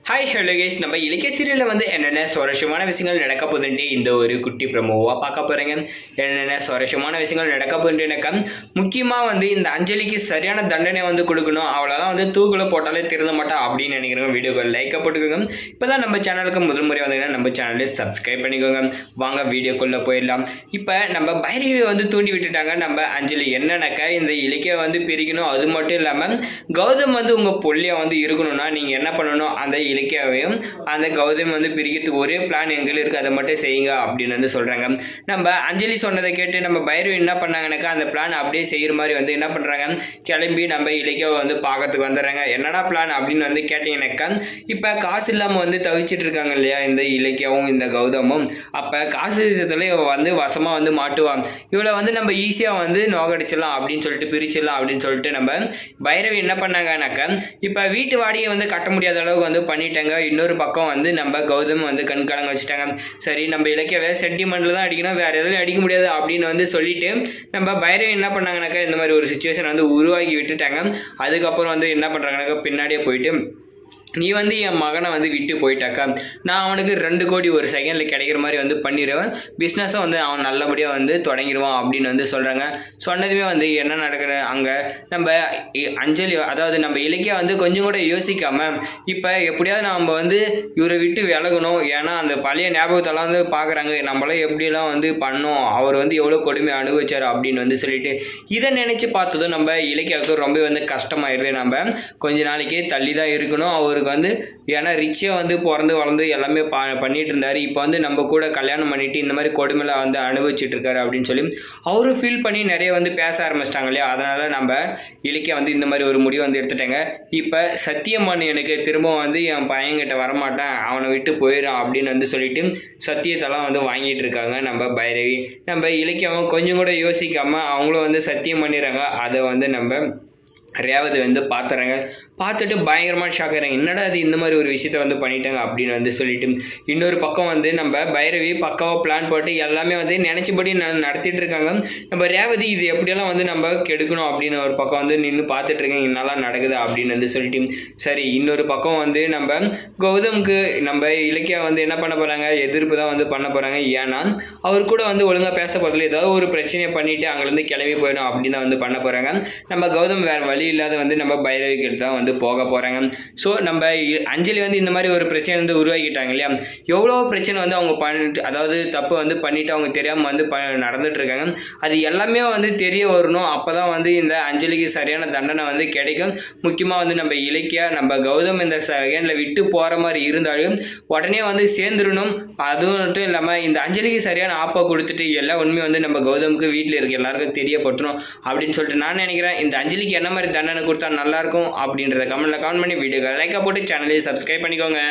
Hi hello guys, நம்ம இலக்கிய சீரியலில் வந்து என்னென்ன சுவாரஸ்யமான விஷயங்கள் நடக்க போகுதுன்ட்டு இந்த ஒரு குட்டி ப்ரமோவாக பார்க்க போகிறேங்க. என்னென்ன சுவாரஸ்யமான விஷயங்கள் நடக்க போகுதுன்ட்டுனாக்கா, முக்கியமாக வந்து இந்த அஞ்சலிக்கு சரியான தண்டனை வந்து கொடுக்கணும். அவ்வளோதான் வந்து தூக்கில் போட்டாலே திருந்த மாட்டா அப்படின்னு நினைக்கிறவங்க வீடியோக்கு லைக்கை போட்டுக்கோங்க. இப்போ தான் நம்ம சேனலுக்கு முதல் முறை வந்தீங்கன்னா நம்ம சேனலை சப்ஸ்கிரைப் பண்ணிக்கோங்க. வாங்க வீடியோக்குள்ளே போயிடலாம். இப்போ நம்ம பைரவி வந்து தூண்டி விட்டுட்டாங்க நம்ம அஞ்சலி. என்னன்னாக்கா, இந்த இலக்கிய வந்து பிரிக்கணும். அது மட்டும் இல்லாமல் கௌதம் வந்து உங்கள் பொல்லியாக வந்து இருக்கணும்னா நீங்கள் என்ன பண்ணணும், அந்த இலக்கியாவையும் அந்த கௌதம் வந்து பிரிக்கிறதுக்கு ஒரே பிளான் எங்களுக்கு இருக்குது, அதை மட்டும் செய்யுங்க அப்படின்னு வந்து சொல்கிறாங்க. நம்ம அஞ்சலி சொன்னதை கேட்டு நம்ம பைரவி என்ன பண்ணாங்கனாக்கா, அந்த பிளான் அப்படியே செய்கிற மாதிரி வந்து என்ன பண்ணுறாங்க, கிளம்பி நம்ம இலக்கியாவை வந்து பார்க்கறதுக்கு வந்துடுறாங்க. என்னடா பிளான் அப்படின்னு வந்து கேட்டீங்கன்னாக்கா, இப்போ காசு இல்லாமல் வந்து தவிச்சிட்டு இருக்காங்க இல்லையா இந்த இலக்கியாவும் இந்த கௌதமும். அப்போ காசு விஷயத்துல வந்து வசமாக வந்து மாட்டுவான். இவளை வந்து நம்ம ஈஸியாக வந்து நோகடிச்சிடலாம் அப்படின்னு சொல்லிட்டு பிரிச்சிடலாம் அப்படின்னு சொல்லிட்டு நம்ம பைரவி என்ன பண்ணாங்கனாக்கா, இப்போ வீட்டு வாடகையை வந்து கட்ட முடியாத அளவுக்கு வந்து பண்ணிட்டாங்க. இன்னொரு பக்கம் வந்து நம்ம கௌதம் வந்து கண்கலங்க வச்சுட்டாங்க. சரி, நம்ம இலக்கியவே சென்டிமெண்ட்ல தான் அடிக்கணும், வேற எதுவும் அடிக்க முடியாது அப்படின்னு வந்து சொல்லிட்டு நம்ம பைரவி என்ன பண்ணாங்கனாக்கா, இந்த மாதிரி ஒரு சுச்சுவேஷன் வந்து உருவாக்கி விட்டுட்டாங்க. அதுக்கப்புறம் வந்து என்ன பண்றாங்கனாக்கா, பின்னாடியே போயிட்டு நீ வந்து என் மகனை வந்து விட்டு போயிட்டாக்கா, நான் அவனுக்கு 2 கோடி ஒரு செகண்டில் கிடைக்கிற மாதிரி வந்து பண்ணிடுவேன், பிஸ்னஸும் வந்து அவன் நல்லபடியாக வந்து தொடங்கிடுவான் அப்படின்னு வந்து சொல்கிறாங்க. சொன்னதுமே வந்து என்ன நடக்கிற அங்கே நம்ம அஞ்சலி, அதாவது நம்ம இலக்கியா வந்து கொஞ்சம் கூட யோசிக்காமல், இப்போ எப்படியாவது நம்ம வந்து இவரை விட்டு விலகணும், ஏன்னா அந்த பழைய ஞாபகத்தெல்லாம் வந்து பார்க்குறாங்க, நம்மளாம் எப்படிலாம் வந்து பண்ணோம், அவர் வந்து எவ்வளோ கொடுமை அனுபவிச்சார் அப்படின்னு வந்து சொல்லிட்டு இதை நினச்சி பார்த்ததும் நம்ம இலக்கியாவுக்கு ரொம்ப வந்து கஷ்டமாயிடுது. நம்ம கொஞ்ச நாளைக்கே தள்ளி தான் இருக்கணும் அவருக்கு வந்து, ஏன்னா ரிச்சியாக வந்து பிறந்து வளர்ந்து எல்லாமே பண்ணிட்டு இருந்தார். இப்போ வந்து நம்ம கூட கல்யாணம் பண்ணிட்டு இந்த மாதிரி கொடுமைலாம் வந்து அனுபவிச்சுட்டு இருக்காரு அப்படின்னு சொல்லி அவரும் ஃபீல் பண்ணி நிறைய வந்து பேச ஆரம்பிச்சிட்டாங்க இல்லையா. அதனால நம்ம இலக்கிய வந்து இந்த மாதிரி ஒரு முடிவு வந்து எடுத்துட்டாங்க. இப்போ சத்தியமன் எனக்கு திரும்ப வந்து என் பையன்கிட்ட வரமாட்டேன், அவனை விட்டு போயிடும் அப்படின்னு வந்து சொல்லிட்டு சத்தியத்தெல்லாம் வந்து வாங்கிட்டு இருக்காங்க நம்ம பைரவி. நம்ம இலக்கியவும் கொஞ்சம் கூட யோசிக்காம அவங்களும் வந்து சத்தியம் பண்ணிடுறாங்க. அதை வந்து நம்ம ரேவதி வந்து பார்த்துறாங்க. பார்த்துட்டு பயங்கரமான ஷாக் ஆகிறாங்க. என்னடா அது இந்த மாதிரி ஒரு விஷயத்த வந்து பண்ணிட்டாங்க அப்படின்னு வந்து சொல்லிட்டு இன்னொரு பக்கம் வந்து நம்ம பைரவி பக்காவாக பிளான் போட்டு எல்லாமே வந்து நினச்சபடி நடத்திட்டு இருக்காங்க. நம்ம ரேவதி இது எப்படியெல்லாம் வந்து நம்ம கெடுக்கணும் அப்படின்னு ஒரு பக்கம் வந்து நின்று பார்த்துட்டு இருக்காங்க, என்னெல்லாம் நடக்குது அப்படின்னு வந்து சொல்லிட்டு. சரி, இன்னொரு பக்கம் வந்து நம்ம கௌதமுக்கு நம்ம இலக்கியா வந்து என்ன பண்ண போகிறாங்க, எதிர்ப்பு தான் வந்து பண்ண போகிறாங்க. ஏன்னா அவர் கூட வந்து ஒழுங்காக பேச போகிறதுல ஏதாவது ஒரு பிரச்சனையை பண்ணிவிட்டு அங்கேருந்து கிளம்பி போயிடும் அப்படின்னு தான் வந்து பண்ண போகிறாங்க. நம்ம கௌதம் வேறு வழி இல்லாத வந்து நம்ம பைரவிக்கு தான் வந்து போக போகிறாங்க. ஸோ நம்ம அஞ்சலி வந்து இந்த மாதிரி ஒரு பிரச்சனை வந்து உருவாக்கிட்டாங்க இல்லையா. எவ்வளோ பிரச்சனை வந்து அவங்க பண்ணிட்டு, அதாவது தப்பு வந்து பண்ணிட்டு அவங்க தெரியாமல் வந்து நடந்துட்டு இருக்காங்க. அது எல்லாமே வந்து தெரிய வரணும். அப்போ தான் வந்து இந்த அஞ்சலிக்கு சரியான தண்டனை வந்து கிடைக்கும். முக்கியமாக வந்து நம்ம இலக்கியா நம்ம கௌதம் இந்த செகண்டில் விட்டு போகிற மாதிரி இருந்தாலும் உடனே வந்து சேர்ந்துடணும். அதுவும் மட்டும் இல்லாமல் இந்த அஞ்சலிக்கு சரியான ஆப்பை கொடுத்துட்டு எல்லா உண்மையும் வந்து நம்ம கௌதமுக்கு வீட்டில் இருக்க எல்லாருக்கும் தெரியப்பட்டுரும் அப்படின்னு சொல்லிட்டு நான் நினைக்கிறேன். இந்த அஞ்சலிக்கு என்ன மாதிரி தண்டனை கொடுத்தா நல்லாயிருக்கும் அப்படின்றத கமெண்ட்டில் கமெண்ட் பண்ணி வீடியோக்கு லைக்காக போட்டு சேனலை சப்ஸ்கிரைப் பண்ணிக்கோங்க.